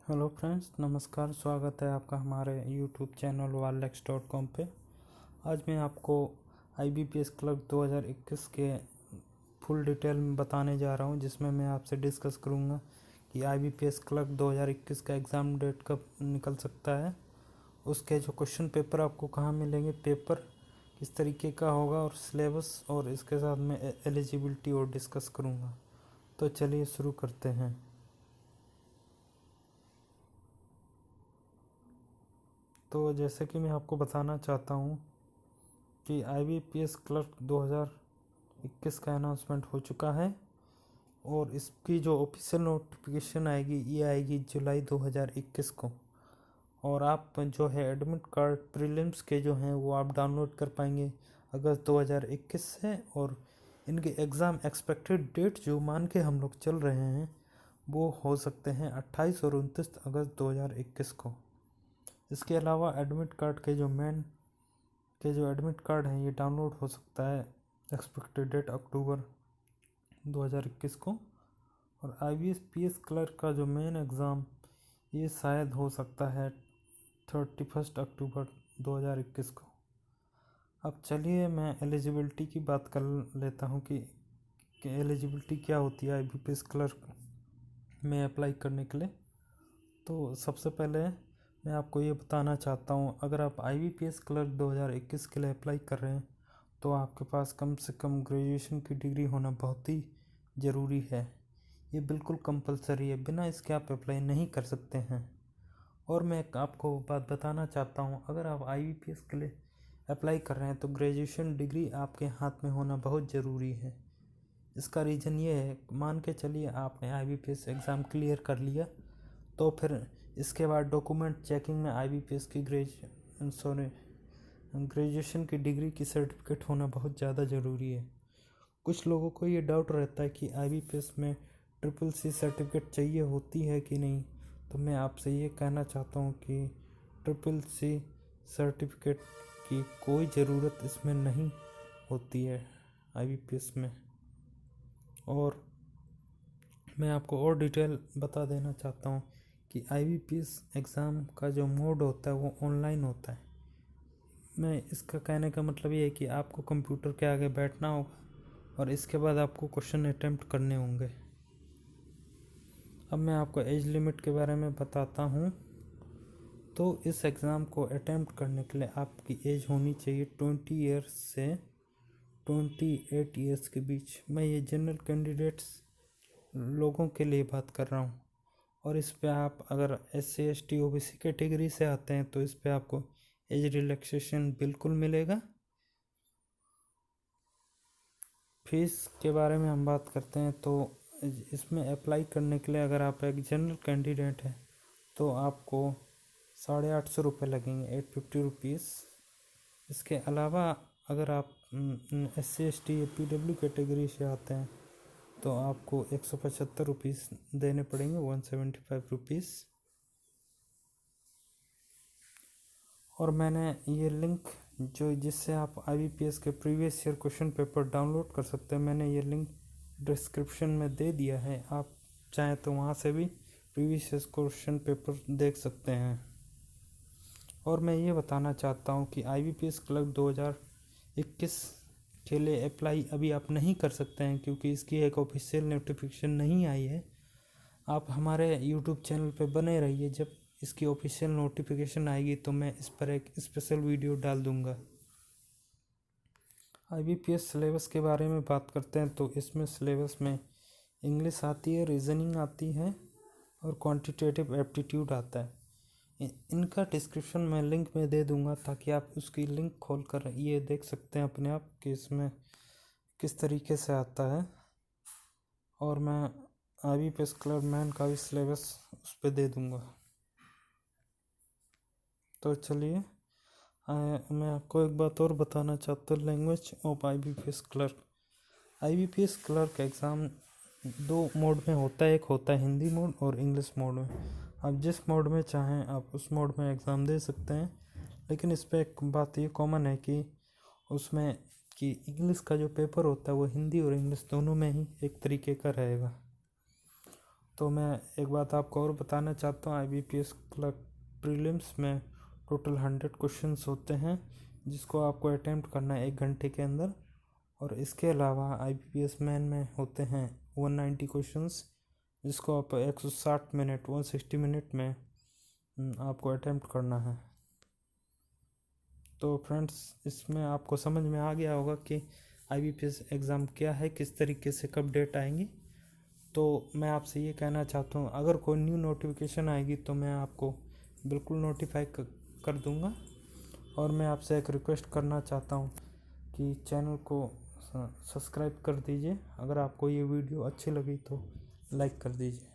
Hello friends, नमस्कार। स्वागत है आपका हमारे यूट्यूब चैनल wallex.com पे। आज मैं आपको IBPS क्लर्क 2021 के फुल डिटेल में बताने जा रहा हूं, जिसमें मैं आपसे डिस्कस करूंगा कि IBPS क्लर्क 2021 का एग्ज़ाम डेट कब निकल सकता है, उसके जो क्वेश्चन पेपर आपको कहाँ मिलेंगे, पेपर किस तरीके का होगा और सिलेबस, और इसके साथ मैं एलिजिबिलिटी और डिस्कस करूँगा। तो चलिए शुरू करते हैं। तो जैसे कि मैं आपको बताना चाहता हूँ कि IBPS क्लर्क 2021 का अनाउंसमेंट हो चुका है और इसकी जो ऑफिशियल नोटिफिकेशन आएगी ये आएगी जुलाई 2021 को। और आप जो है एडमिट कार्ड प्रीलिम्स के जो हैं वो आप डाउनलोड कर पाएंगे अगस्त 2021 से। और इनके एग्ज़ाम एक्सपेक्टेड डेट जो मान के हम लोग चल रहे हैं वो हो सकते हैं 28 और 29 अगस्त 2021 को। इसके अलावा एडमिट कार्ड के जो एडमिट कार्ड हैं ये डाउनलोड हो सकता है एक्सपेक्टेड डेट अक्टूबर 2021 को। और IBPS क्लर्क का जो मेन एग्ज़ाम ये शायद हो सकता है 31 अक्टूबर 2021 को। अब चलिए मैं एलिजिबिलिटी की बात कर लेता हूँ कि एलिजिबिलिटी क्या होती है IBPS क्लर्क में अप्लाई करने के लिए। तो सबसे पहले मैं आपको ये बताना चाहता हूँ, अगर आप IBPS क्लर्क 2021 के लिए अप्लाई कर रहे हैं तो आपके पास कम से कम ग्रेजुएशन की डिग्री होना बहुत ही ज़रूरी है। ये बिल्कुल कंपलसरी है, बिना इसके आप अप्लाई नहीं कर सकते हैं। और मैं आपको बात बताना चाहता हूँ, अगर आप IBPS के लिए अप्लाई कर रहे हैं तो ग्रेजुएशन डिग्री आपके हाथ में होना बहुत ज़रूरी है। इसका रीज़न ये है, मान के चलिए आपने IBPS एग्ज़ाम क्लियर कर लिया तो फिर इसके बाद डॉक्यूमेंट चेकिंग में IBPS की ग्रेजुएशन की डिग्री की सर्टिफिकेट होना बहुत ज़्यादा ज़रूरी है। कुछ लोगों को ये डाउट रहता है कि IBPS में CCC सर्टिफिकेट चाहिए होती है कि नहीं। तो मैं आपसे ये कहना चाहता हूँ कि CCC सर्टिफिकेट की कोई ज़रूरत इसमें नहीं होती है IBPS में। और मैं आपको और डिटेल बता देना चाहता हूँ कि IBPS एग्ज़ाम का जो मोड होता है वो ऑनलाइन होता है। मैं इसका कहने का मतलब ये है कि आपको कंप्यूटर के आगे बैठना होगा और इसके बाद आपको क्वेश्चन अटेम्प्ट करने होंगे। अब मैं आपको एज लिमिट के बारे में बताता हूँ। तो इस एग्ज़ाम को अटेम्प्ट करने के लिए आपकी एज होनी चाहिए 20 ईयर्स से 28 ईयर्स के बीच। मैं ये जनरल कैंडिडेट्स लोगों के लिए बात कर रहा हूँ। और इस पे आप अगर SC ST OBC कैटेगरी से आते हैं तो इस पे आपको एज रिलैक्सेशन बिल्कुल मिलेगा। फीस के बारे में हम बात करते हैं तो इसमें अप्लाई करने के लिए अगर आप एक जनरल कैंडिडेट हैं तो आपको 850 रुपये लगेंगे, 850 रुपीज़। इसके अलावा अगर आप SC ST या PW कैटेगरी से आते हैं तो आपको 175 रुपीज़ देने पड़ेंगे, 175 रुपीज़। और मैंने ये लिंक जिससे आप IBPS के previous year question paper download कर सकते हैं, मैंने ये लिंक डिस्क्रिप्शन में दे दिया है। आप चाहें तो वहाँ से भी प्रीवियस ईयर क्वेश्चन पेपर देख सकते हैं। और मैं ये बताना चाहता हूँ कि IBPS क्लर्क 2021 के लिए अप्लाई अभी आप नहीं कर सकते हैं क्योंकि इसकी एक ऑफिशियल नोटिफिकेशन नहीं आई है। आप हमारे यूट्यूब चैनल पे बने रहिए, जब इसकी ऑफिशियल नोटिफिकेशन आएगी तो मैं इस पर एक स्पेशल वीडियो डाल दूंगा। IBPS सिलेबस के बारे में बात करते हैं तो इसमें सिलेबस में इंग्लिश आती है, रीजनिंग आती है और क्वांटिटेटिव एप्टीट्यूड आता है। इनका डिस्क्रिप्शन मैं लिंक में दे दूंगा ताकि आप उसकी लिंक खोलकर ये देख सकते हैं अपने आप कि इसमें किस तरीके से आता है। और मैं IBPS क्लर्क मैन का भी सिलेबस उस पर दे दूंगा। तो चलिए मैं आपको एक बात और बताना चाहता हूँ, language of IBPS clerk. IBPS clerk exam दो मोड में होता है, एक होता है हिंदी मोड और इंग्लिश मोड में। आप जिस मोड में चाहें आप उस मोड में एग्ज़ाम दे सकते हैं, लेकिन इस पर एक बात ये कॉमन है कि उसमें कि इंग्लिश का जो पेपर होता है वो हिंदी और इंग्लिश दोनों में ही एक तरीके का रहेगा। तो मैं एक बात आपको और बताना चाहता हूँ, IBPS क्लर्क प्रीलिम्स में टोटल 100 क्वेश्चंस होते हैं जिसको आपको अटेम्प्ट करना है 1 घंटे के अंदर। और इसके अलावा IBPS मेन में होते हैं 190 क्वेश्चंस जिसको आप 160 मिनट 160 मिनट में आपको अटेम्प्ट करना है। तो फ्रेंड्स, इसमें आपको समझ में आ गया होगा कि IBPS एग्ज़ाम क्या है, किस तरीके से कब डेट आएंगी। तो मैं आपसे ये कहना चाहता हूँ, अगर कोई न्यू नोटिफिकेशन आएगी तो मैं आपको बिल्कुल नोटिफाई कर दूँगा। और मैं आपसे एक रिक्वेस्ट करना चाहता हूँ कि चैनल को सब्सक्राइब कर दीजिए। अगर आपको ये वीडियो अच्छी लगी तो लाइक कर दीजिए।